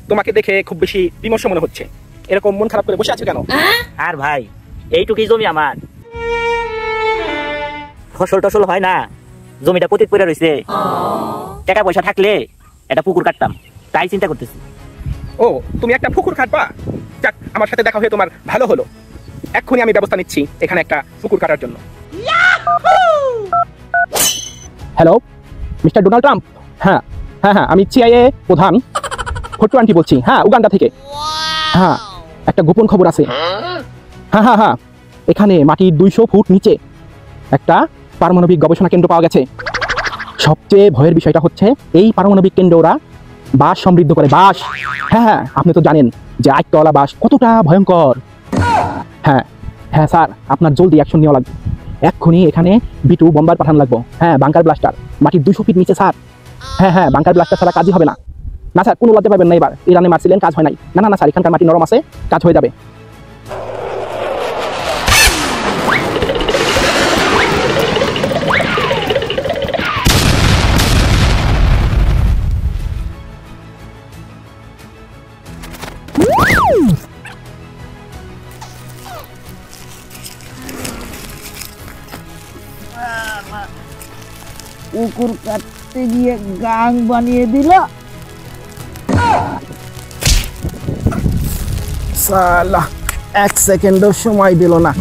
তোমাকে দেখে খুব বেশি বিমর্ষ মনে হচ্ছে, এরকম মন খারাপ করে বসে আছো কেন? আর ভাই এইটুকুই জমি আমার, ফসল টসল হয় না, জমিটা পতিত পড়ে রয়েছে, টাকা পয়সা থাকলে একটা পুকুর কাটতাম, তাই চিন্তা করতেছি। ও, তুমি একটা পুকুর কাটবা? যাক, আমার সাথে দেখা হয়ে তোমার ভালো হলো। এক্ষুনি আমি ব্যবস্থা নিচ্ছি এখানে একটা পুকুর কাটার জন্য। Hello, mister Donald Trump? হ্যাঁ হ্যাঁ হ্যাঁ, আমি সিআইএ প্রধান ফট্টু আন্টি বলছি। হ্যাঁ, উগান্ডা থেকে। হ্যাঁ, একটা গোপন খবর আছে। হ্যাঁ হ্যাঁ হ্যাঁ, এখানে মাটির 200 ফুট নিচে একটা পারমাণবিক গবেষণা কেন্দ্র পাওয়া গেছে। সবচেয়ে ভয়ের বিষয়টা হচ্ছে এই পারমাণবিক কেন্দ্র ওরা বাঁশ সমৃদ্ধ করে। বাঁশ, হ্যাঁ হ্যাঁ, আপনি তো জানেন যে আইতলা বাঁশ কতটা ভয়ঙ্কর। হ্যাঁ হ্যাঁ স্যার, আপনার জলদি অ্যাকশন নেওয়া লাগবে। এক্ষুনি এখানে B2 বোম্বার পাঠানো লাগবে। হ্যাঁ, বাংকার ব্লাস্টার, মাটির 200 ফিট নিচে স্যার। হ্যাঁ হ্যাঁ, বাংকার ব্লাস্টার ছাড়া কাজই হবে না। না স্যার, কোনো লজ্জা পাবেন না, এবার ইরানে মারছিলেন, কাজ হয় নাই। না না না স্যার, এখানকার মাটি নরম আছে, কাজ হয়ে যাবে। পুকুর কাটতে গিয়ে গাং বানিয়ে দিল। সালা, 1 সেকেন্ডও সময় দিল না।